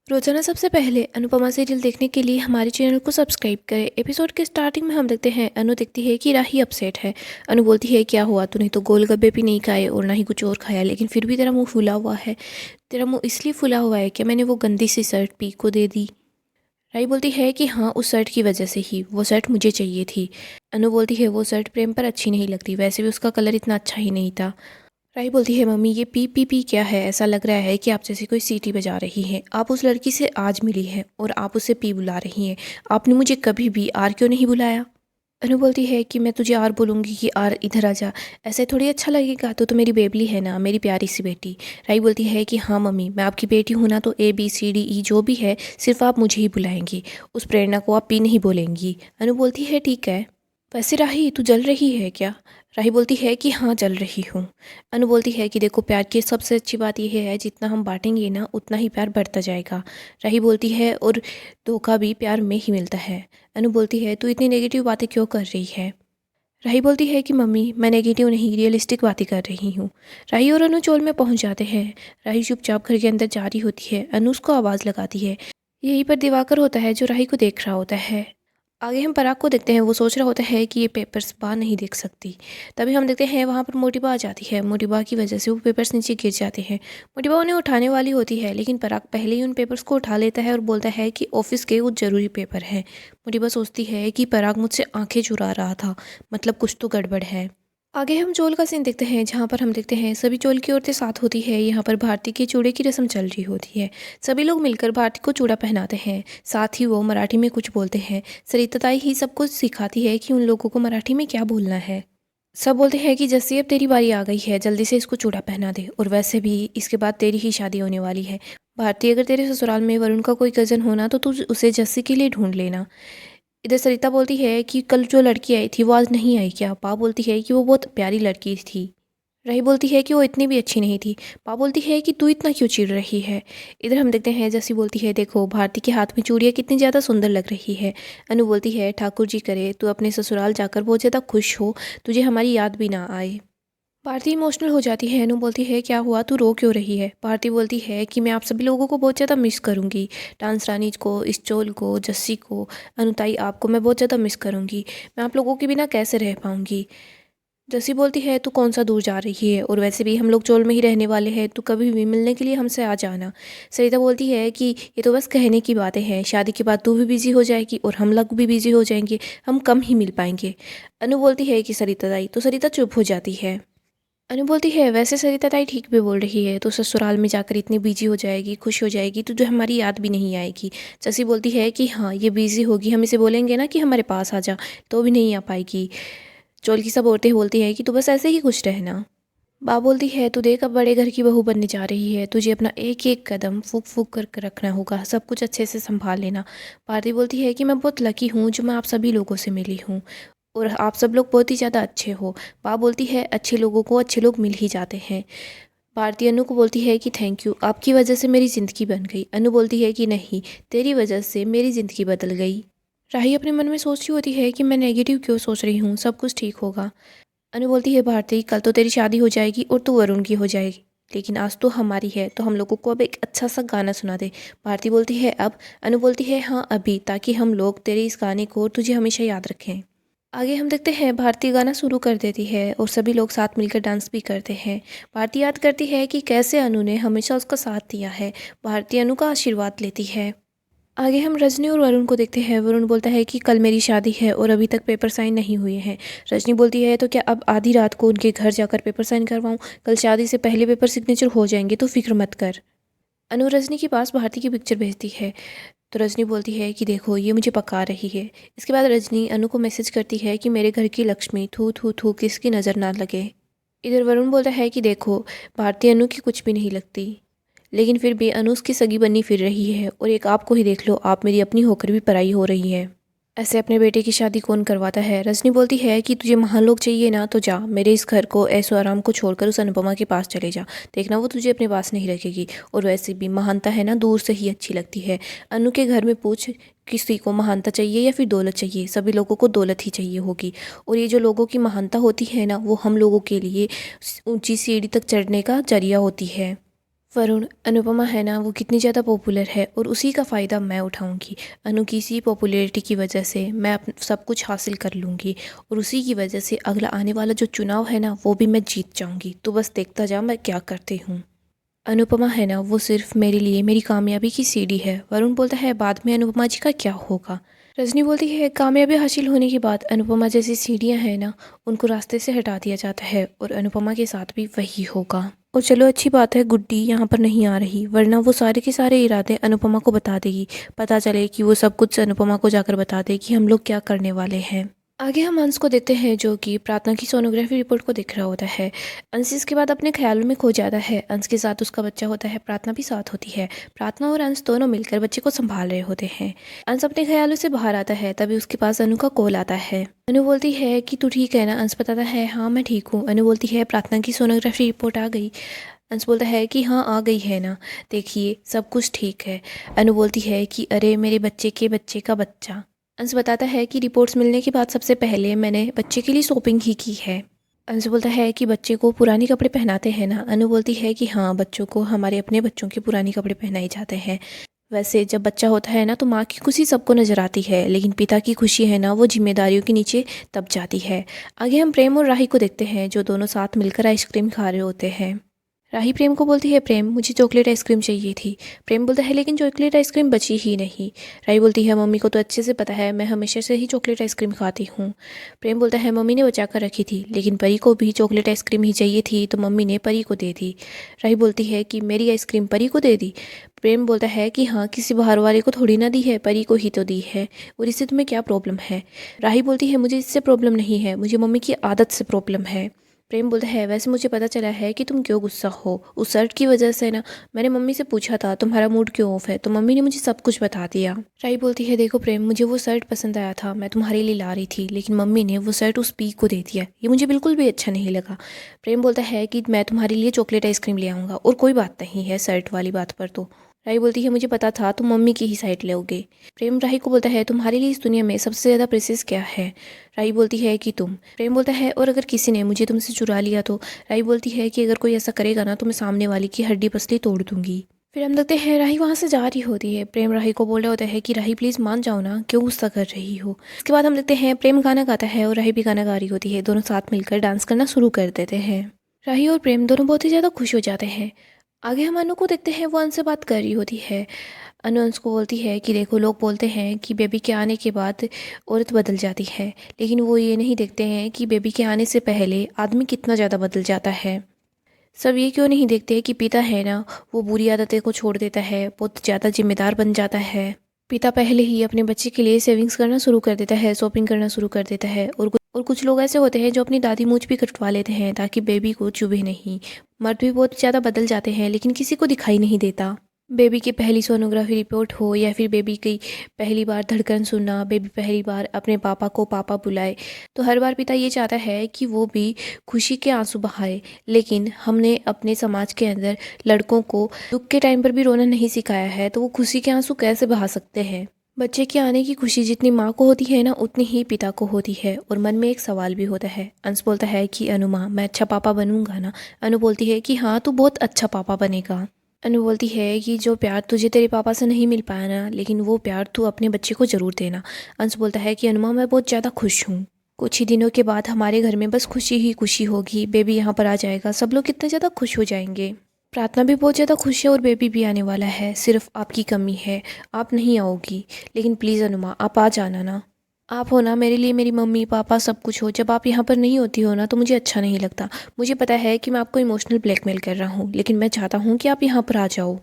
रोजाना सबसे पहले अनुपमा सीरियल देखने के लिए हमारे चैनल को सब्सक्राइब करें। एपिसोड के स्टार्टिंग में हम देखते हैं अनु देखती है कि राही अपसेट है। अनु बोलती है क्या हुआ, तूने तो गोलगप्पे भी नहीं खाए और ना ही कुछ और खाया, लेकिन फिर भी तेरा मुंह फूला हुआ है। तेरा मुंह इसलिए फूला हुआ है कि मैंने वो गंदी सी शर्ट पी को दे दी। राही बोलती है कि हाँ, उस शर्ट की वजह से ही वो शर्ट मुझे चाहिए थी। अनु बोलती है वो शर्ट प्रेम पर अच्छी नहीं लगती, वैसे भी उसका कलर इतना अच्छा ही नहीं था। राही बोलती है मम्मी ये पी पी पी क्या है, ऐसा लग रहा है कि आप जैसे कोई सीटी बजा रही हैं। आप उस लड़की से आज मिली हैं और आप उसे पी बुला रही हैं। आपने मुझे कभी भी आर क्यों नहीं बुलाया। अनु बोलती है कि मैं तुझे आर बोलूँगी कि आर इधर आ जा, ऐसे थोड़ी अच्छा लगेगा। तो मेरी बेबली है ना, मेरी प्यारी सी बेटी। राही बोलती है कि हाँ मम्मी, मैं आपकी बेटी हूँ ना, तो ABCDE जो भी है सिर्फ आप मुझे ही बुलाएंगी, उस प्रेरणा को आप पी नहीं बोलेंगी। अनु बोलती है ठीक है। वैसे राही तू जल रही है क्या। राही बोलती है कि हाँ जल रही हूँ। अनु बोलती है कि देखो प्यार की सबसे अच्छी बात यह है जितना हम बांटेंगे ना उतना ही प्यार बढ़ता जाएगा। राही बोलती है और धोखा भी प्यार में ही मिलता है। अनु बोलती है तू इतनी नेगेटिव बातें क्यों कर रही है। राही बोलती है कि मम्मी मैं नेगेटिव नहीं रियलिस्टिक बातें कर रही हूँ। राही और अनु चोल में पहुँच जाते हैं। राही चुपचाप घर के अंदर जा रही होती है। अनु उसको आवाज़ लगाती है। यहीं पर दिवाकर होता है जो राही को देख रहा होता है। आगे हम पराग को देखते हैं, वो सोच रहा होता है कि ये पेपर्स बा नहीं देख सकती। तभी हम देखते हैं वहाँ पर मोटी बा आ जाती है। मोटी बा की वजह से वो पेपर्स नीचे गिर जाते हैं। मोटी बा उन्हें उठाने वाली होती है, लेकिन पराग पहले ही उन पेपर्स को उठा लेता है और बोलता है कि ऑफिस के कुछ ज़रूरी पेपर हैं। मोटी बा सोचती है कि पराग मुझसे आंखें चुरा रहा था, मतलब कुछ तो गड़बड़ है। आगे हम चोल का सीन देखते हैं, जहाँ पर हम देखते हैं सभी चोल की औरतें साथ होती है। यहाँ पर भारती के चूड़े की रस्म चल रही होती है। सभी लोग मिलकर भारती को चूड़ा पहनाते हैं, साथ ही वो मराठी में कुछ बोलते हैं। सरिता ताई ही सब कुछ सिखाती है कि उन लोगों को मराठी में क्या बोलना है। सब बोलते हैं कि जस्सी अब तेरी बारी आ गई है, जल्दी से इसको चूड़ा पहना दे, और वैसे भी इसके बाद तेरी ही शादी होने वाली है। भारती अगर तेरे ससुराल में वरुण का कोई कज़न होना तो तू उसे जस्सी के लिए ढूंढ लेना। इधर सरिता बोलती है कि कल जो लड़की आई थी वो आज नहीं आई क्या। पा बोलती है कि वो बहुत प्यारी लड़की थी। रही बोलती है कि वो इतनी भी अच्छी नहीं थी। पा बोलती है कि तू इतना क्यों चिढ़ रही है। इधर हम देखते हैं जैसी बोलती है देखो भारती के हाथ में चूड़ियाँ कितनी ज़्यादा सुंदर लग रही है। अनु बोलती है ठाकुर जी करे तू अपने ससुराल जाकर बहुत ज़्यादा खुश हो, तुझे हमारी याद भी ना आए। भारती इमोशनल हो जाती है। अनु बोलती है क्या हुआ, तू रो क्यों रही है। भारती बोलती है कि मैं आप सभी लोगों को बहुत ज़्यादा मिस करूँगी, डांस रानी को, इस चोल को, जस्सी को, अनुताई आपको मैं बहुत ज़्यादा मिस करूँगी। मैं आप लोगों के बिना कैसे रह पाऊँगी। जस्सी बोलती है तू कौन सा दूर जा रही है, और वैसे भी हम लोग चोल में ही रहने वाले हैं, तू कभी भी मिलने के लिए हमसे आ जाना। सरिता बोलती है कि ये तो बस कहने की बातें हैं, शादी के बाद तू भी बिजी हो जाएगी और हम लोग भी बिजी हो जाएंगे, हम कम ही मिल पाएंगे। अनु बोलती है कि सरिता दाई, तो सरिता चुप हो जाती है। अनु बोलती है वैसे सरिता ताई ठीक भी बोल रही है, तो ससुराल में जाकर इतनी बिजी हो जाएगी, खुश हो जाएगी, तो जो हमारी याद भी नहीं आएगी। जसी बोलती है कि हाँ ये बिजी होगी, हम इसे बोलेंगे ना कि हमारे पास आ जा, तो भी नहीं आ पाएगी। चोल की सब औरतें बोलती है कि तू बस ऐसे ही खुश रहना। बा बोलती है तू देख अब बड़े घर की बहू बनने जा रही है, तुझे अपना एक एक कदम फूक फूक करके रखना होगा, सब कुछ अच्छे से संभाल लेना। भारती बोलती है कि मैं बहुत लकी हूँ जो मैं आप सभी लोगों से मिली हूँ, और आप सब लोग बहुत ही ज़्यादा अच्छे हो। बा बोलती है अच्छे लोगों को अच्छे लोग मिल ही जाते हैं। भारती अनु को बोलती है कि थैंक यू, आपकी वजह से मेरी ज़िंदगी बन गई। अनु बोलती है कि नहीं, तेरी वजह से मेरी ज़िंदगी बदल गई। राही अपने मन में सोच रही होती है कि मैं नेगेटिव क्यों सोच रही हूँ, सब कुछ ठीक होगा। अनु बोलती है भारती कल तो तेरी शादी हो जाएगी और तू वरुण की हो जाएगी, लेकिन आज तो हमारी है, तो हम लोगों को अब एक अच्छा सा गाना सुना दे। भारती बोलती है अब। अनु बोलती है हाँ अभी, ताकि हम लोग तेरे इस गाने को तुझे हमेशा याद रखें। आगे हम देखते हैं भारती गाना शुरू कर देती है और सभी लोग साथ मिलकर डांस भी करते हैं। भारती याद करती है कि कैसे अनु ने हमेशा उसका साथ दिया है। भारती अनु का आशीर्वाद लेती है। आगे हम रजनी और वरुण को देखते हैं। वरुण बोलता है कि कल मेरी शादी है और अभी तक पेपर साइन नहीं हुए हैं। रजनी बोलती है तो क्या अब आधी रात को उनके घर जाकर पेपर साइन करवाऊँ, कल शादी से पहले पेपर सिग्नेचर हो जाएंगे, तो फिक्र मत कर। अनु रजनी के पास भारती की पिक्चर भेजती है, तो रजनी बोलती है कि देखो ये मुझे पका रही है। इसके बाद रजनी अनु को मैसेज करती है कि मेरे घर की लक्ष्मी थू थू थू किसकी नज़र ना लगे। इधर वरुण बोलता है कि देखो भारती अनु की कुछ भी नहीं लगती, लेकिन फिर भी अनु उसकी सगी बनी फिर रही है, और एक आपको ही देख लो, आप मेरी अपनी होकर भी पराई हो रही है। ऐसे अपने बेटे की शादी कौन करवाता है। रजनी बोलती है कि तुझे महान लोग चाहिए ना, तो जा मेरे इस घर को ऐसो आराम को छोड़कर उस अनुपमा के पास चले जा, देखना वो तुझे अपने पास नहीं रखेगी। और वैसे भी महानता है ना दूर से ही अच्छी लगती है। अनु के घर में पूछ किसी को महानता चाहिए या फिर दौलत चाहिए, सभी लोगों को दौलत ही चाहिए होगी। और ये जो लोगों की महानता होती है ना, वो हम लोगों के लिए ऊंची सीढ़ी तक चढ़ने का जरिया होती है। वरुण, अनुपमा है ना वो कितनी ज़्यादा पॉपुलर है और उसी का फ़ायदा मैं उठाऊंगी। अनु की इसी पॉपुलैरिटी की वजह से मैं सब कुछ हासिल कर लूँगी और उसी की वजह से अगला आने वाला जो चुनाव है ना वो भी मैं जीत जाऊँगी। तो बस देखता जा मैं क्या करती हूँ। अनुपमा है ना वो सिर्फ मेरे लिए मेरी कामयाबी की सीढ़ी है। वरुण बोलता है बाद में अनुपमा जी का क्या होगा। रजनी बोलती है कामयाबी हासिल होने के बाद अनुपमा जैसी सीढ़ियाँ हैं ना उनको रास्ते से हटा दिया जाता है और अनुपमा के साथ भी वही होगा। और चलो अच्छी बात है गुड्डी यहाँ पर नहीं आ रही, वरना वो सारे के सारे इरादे अनुपमा को बता देगी। पता चले कि वो सब कुछ अनुपमा को जाकर बता दे कि हम लोग क्या करने वाले हैं। आगे हम अंश को देखते हैं जो कि प्रार्थना की सोनोग्राफी रिपोर्ट को देख रहा होता है। अंश इसके बाद अपने ख्यालों में खो जाता है। अंश के साथ उसका बच्चा होता है, प्रार्थना भी साथ होती है। प्रार्थना और अंश दोनों मिलकर बच्चे को संभाल रहे होते हैं। अंश अपने ख्यालों से बाहर आता है, तभी उसके पास अनु का कॉल आता है। अनु बोलती है कि तू ठीक है ना। अंश बताता है हाँ मैं ठीक हूँ। अनु बोलती है प्रार्थना की सोनोग्राफी रिपोर्ट आ गई। अंश बोलता है कि हाँ आ गई है ना, देखिए सब कुछ ठीक है। अनु बोलती है कि अरे मेरे बच्चे के बच्चे का बच्चा। अंश बताता है कि रिपोर्ट्स मिलने के बाद सबसे पहले मैंने बच्चे के लिए शॉपिंग ही की है। अंश बोलता है कि बच्चे को पुराने कपड़े पहनाते हैं ना। अनु बोलती है कि हाँ बच्चों को हमारे अपने बच्चों के पुराने कपड़े पहनाए जाते हैं। वैसे जब बच्चा होता है ना तो माँ की खुशी सबको नजर आती है, लेकिन पिता की खुशी है ना वो जिम्मेदारियों के नीचे दब जाती है। आगे हम प्रेम और राही को देखते हैं जो दोनों साथ मिलकर आइसक्रीम खा रहे होते हैं। राही प्रेम को बोलती है प्रेम मुझे चॉकलेट आइसक्रीम चाहिए थी। प्रेम बोलता है लेकिन चॉकलेट आइसक्रीम बची ही नहीं। राही बोलती है मम्मी को तो अच्छे से पता है मैं हमेशा से ही चॉकलेट आइसक्रीम खाती हूँ। प्रेम बोलता है मम्मी ने बचा कर रखी थी, लेकिन परी को भी चॉकलेट आइसक्रीम ही चाहिए थी तो मम्मी ने परी को दे दी। राही बोलती है कि मेरी आइसक्रीम परी को दे दी। प्रेम बोलता है कि हाँ किसी बाहर वाले को थोड़ी ना दी है, परी को ही तो दी है, और इससे तुम्हें क्या प्रॉब्लम है। राही बोलती है मुझे इससे प्रॉब्लम नहीं है, मुझे मम्मी की आदत से प्रॉब्लम है। प्रेम बोलता है वैसे मुझे पता चला है कि तुम क्यों गुस्सा हो, उस शर्ट की वजह से ना। मैंने मम्मी से पूछा था तुम्हारा मूड क्यों ऑफ है, तो मम्मी ने मुझे सब कुछ बता दिया। राही बोलती है देखो प्रेम मुझे वो शर्ट पसंद आया था, मैं तुम्हारे लिए ला रही थी, लेकिन मम्मी ने वो शर्ट उस पी को दे दिया, ये मुझे बिल्कुल भी अच्छा नहीं लगा। प्रेम बोलता है कि मैं तुम्हारे लिए चॉकलेट आइसक्रीम ले आऊँगा, और कोई बात नहीं है शर्ट वाली बात पर तो। राही बोलती है मुझे पता था तुम मम्मी की ही साइड लोगे। प्रेम राही को बोलता है तुम्हारे लिए इस दुनिया में सबसे ज़्यादा प्रेसियस क्या है। राही बोलती है कि तुम। प्रेम बोलता है और अगर किसी ने मुझे तुमसे चुरा लिया तो। राही बोलती है कि अगर कोई ऐसा करेगा ना तो मैं सामने वाले की हड्डी पसली तोड़ दूंगी। फिर हम देखते हैं राही वहाँ से जा रही होती है। प्रेम राही को बोल रहा होता है कि राही प्लीज़ मान जाओ ना, क्यों गुस्सा कर रही हो। इसके बाद हम देखते हैं प्रेम गाना गाता है और राही भी गाना गा रही होती है। दोनों साथ मिलकर डांस करना शुरू कर देते हैं। राही और प्रेम दोनों बहुत ही ज़्यादा खुश हो जाते हैं। आगे हम अनु को देखते हैं, वो अनु से बात कर रही होती है। अनु अंश को बोलती है कि देखो लोग बोलते हैं कि बेबी के आने के बाद औरत बदल जाती है, लेकिन वो ये नहीं देखते हैं कि बेबी के आने से पहले आदमी कितना ज़्यादा बदल जाता है। सब ये क्यों नहीं देखते कि पिता है ना वो बुरी आदतें को छोड़ देता है, बहुत ज़्यादा जिम्मेदार बन जाता है। पिता पहले ही अपने बच्चे के लिए सेविंग्स करना शुरू कर देता है, शॉपिंग करना शुरू कर देता है। और कुछ लोग ऐसे होते हैं जो अपनी दादी मूंछ भी कटवा लेते हैं ताकि बेबी को चुभे नहीं। मर्द भी बहुत ज़्यादा बदल जाते हैं, लेकिन किसी को दिखाई नहीं देता। बेबी की पहली सोनोग्राफी रिपोर्ट हो या फिर बेबी की पहली बार धड़कन सुनना, बेबी पहली बार अपने पापा को पापा बुलाए, तो हर बार पिता ये चाहता है कि वो भी खुशी के आंसू बहाए। लेकिन हमने अपने समाज के अंदर लड़कों को दुख के टाइम पर भी रोना नहीं सिखाया है, तो वो खुशी के आंसू कैसे बहा सकते हैं। बच्चे के आने की खुशी जितनी माँ को होती है ना उतनी ही पिता को होती है। और मन में एक सवाल भी होता है। अंश बोलता है कि अनु माँ मैं अच्छा पापा बनूंगा ना। अनु बोलती है कि हाँ तू बहुत अच्छा पापा बनेगा। अनु बोलती है कि जो प्यार तुझे तेरे पापा से नहीं मिल पाया ना, लेकिन वो प्यार तू अपने बच्चे को ज़रूर देना। अंश बोलता है कि अनुमा मैं बहुत ज़्यादा खुश हूँ, कुछ ही दिनों के बाद हमारे घर में बस खुशी ही खुशी होगी, बेबी यहाँ पर आ जाएगा, सब लोग कितने ज़्यादा खुश हो जाएंगे। प्रार्थना भी बहुत ज़्यादा खुश है और बेबी भी आने वाला है, सिर्फ आपकी कमी है, आप नहीं आओगी। लेकिन प्लीज़ अनुमा आप आ जाना ना, आप हो ना मेरे लिए मेरी मम्मी पापा सब कुछ हो। जब आप यहाँ पर नहीं होती हो ना तो मुझे अच्छा नहीं लगता। मुझे पता है कि मैं आपको इमोशनल ब्लैकमेल कर रहा हूँ, लेकिन मैं चाहता हूँ कि आप यहाँ पर आ जाओ।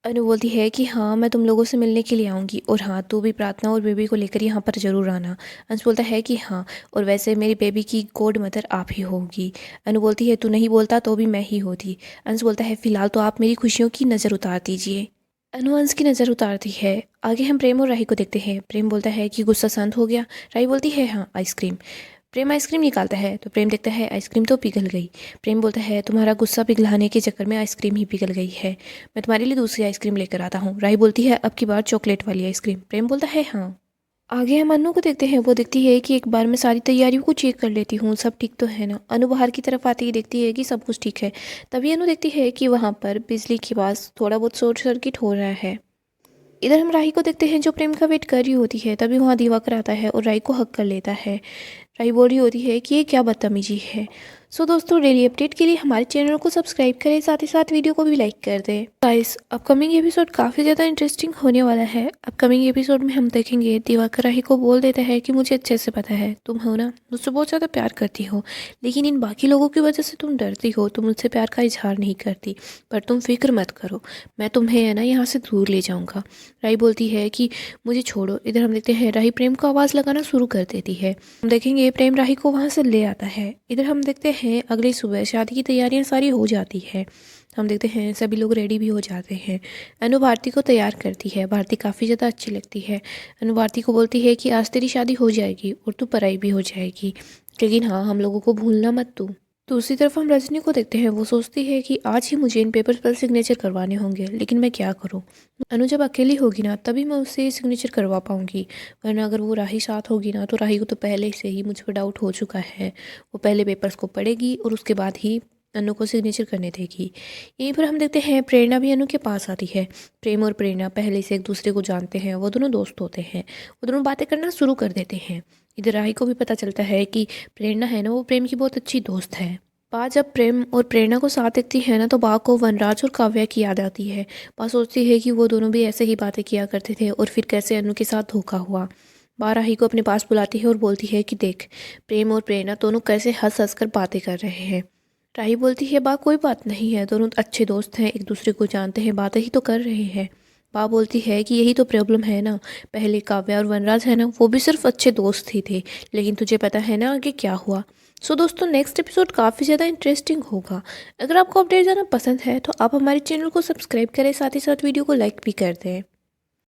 अनु बोलती है कि हाँ मैं तुम लोगों से मिलने के लिए आऊँगी, और हाँ तू भी प्रार्थना और बेबी को लेकर यहाँ पर ज़रूर आना। अंश बोलता है कि हाँ, और वैसे मेरी बेबी की गॉड मदर आप ही होगी। अनु बोलती है तू नहीं बोलता तो भी मैं ही होती। अंश बोलता है फिलहाल तो आप मेरी खुशियों की नज़र उतार दीजिए। अनु अंश की नज़र उतारती है। आगे हम प्रेम और राही को देखते हैं। प्रेम बोलता है कि गुस्सा शांत हो गया। राही बोलती है हाँ आइसक्रीम। प्रेम आइसक्रीम निकालता है तो प्रेम देखता है आइसक्रीम तो पिघल गई। प्रेम बोलता है तुम्हारा गुस्सा पिघलाने के चक्कर में आइसक्रीम ही पिघल गई है, मैं तुम्हारे लिए दूसरी आइसक्रीम लेकर आता हूँ। राही बोलती है अब की बार चॉकलेट वाली आइसक्रीम। प्रेम बोलता है हाँ। आगे हम अनु को देखते हैं। वो देखती है कि एक बार मैं सारी तैयारियों को चेक कर लेती हूँ, सब ठीक तो है ना। अनु बाहर की तरफ आती ही देखती है कि सब कुछ ठीक है। तभी अनु देखती है कि वहाँ पर बिजली के पास थोड़ा बहुत शॉर्ट सर्किट हो रहा है। इधर हम राही को देखते हैं जो प्रेम का वेट कर रही होती है। तभी वहाँ दिवाकर आता है और राही को हक कर लेता है। राही बोल रही होती है कि ये क्या बदतमीजी है। सो दोस्तों, डेली अपडेट के लिए हमारे चैनल को सब्सक्राइब करें, साथ ही साथ वीडियो को भी लाइक कर दें। गाइस, अपकमिंग एपिसोड काफ़ी ज़्यादा इंटरेस्टिंग होने वाला है। अपकमिंग एपिसोड में हम देखेंगे दिवाकर राही को बोल देता है कि मुझे अच्छे से पता है तुम हो ना, मुझसे बहुत ज़्यादा प्यार करती हो, लेकिन इन बाकी लोगों की वजह से तुम डरती हो, तुम मुझसे प्यार का इजहार नहीं करती। पर तुम फिक्र मत करो, मैं तुम्हें है ना यहाँ से दूर ले जाऊँगा। राही बोलती है कि मुझे छोड़ो। इधर हम देखते हैं राही प्रेम को आवाज़ लगाना शुरू कर देती है। हम देखेंगे प्रेम राही को वहाँ से ले आता है। इधर हम देखते हैं अगली सुबह शादी की तैयारियां सारी हो जाती है। हम देखते हैं सभी लोग रेडी भी हो जाते हैं। अनु भारती को तैयार करती है। भारती काफ़ी ज़्यादा अच्छी लगती है। अनु भारती को बोलती है कि आज तेरी शादी हो जाएगी और तू पराई भी हो जाएगी, लेकिन हाँ, हम लोगों को भूलना मत तू। दूसरी तरफ हम रजनी को देखते हैं। वो सोचती है कि आज ही मुझे इन पेपर्स पर सिग्नेचर करवाने होंगे, लेकिन मैं क्या करूं। अनु जब अकेली होगी ना तभी मैं उससे सिग्नेचर करवा पाऊंगी, वरना अगर वो राही साथ होगी ना तो राही को तो पहले से ही मुझ पर डाउट हो चुका है। वो पहले पेपर्स को पढ़ेगी और उसके बाद ही अनु को सिग्नेचर करने देगी। यहीं पर हम देखते हैं प्रेरणा भी अनु के पास आती है। प्रेम और प्रेरणा पहले से एक दूसरे को जानते हैं, वो दोनों दोस्त होते हैं। वो दोनों बातें करना शुरू कर देते हैं। इधर राही को भी पता चलता है कि प्रेरणा है ना, वो प्रेम की बहुत अच्छी दोस्त है। बा जब प्रेम और प्रेरणा को साथ देखती है ना तो बा को वनराज और काव्या की याद आती है। बा सोचती है कि वो दोनों भी ऐसे ही बातें किया करते थे और फिर कैसे अनु के साथ धोखा हुआ। बा राही को अपने पास बुलाती है और बोलती है कि देख, प्रेम और प्रेरणा दोनों कैसे हंस हंस कर बातें कर रहे हैं। राही बोलती है बा कोई बात नहीं है, दोनों अच्छे दोस्त हैं, एक दूसरे को जानते हैं, बातें ही तो कर रहे हैं। बा बोलती है कि यही तो प्रॉब्लम है ना, पहले काव्या और वनराज है ना, वो भी सिर्फ अच्छे दोस्त ही थे, लेकिन तुझे पता है ना आगे क्या हुआ। सो दोस्तों, नेक्स्ट एपिसोड काफ़ी ज़्यादा इंटरेस्टिंग होगा। अगर आपको अपडेट ज़्यादा पसंद है तो आप हमारे चैनल को सब्सक्राइब करें, साथ ही साथ वीडियो को लाइक भी कर दें।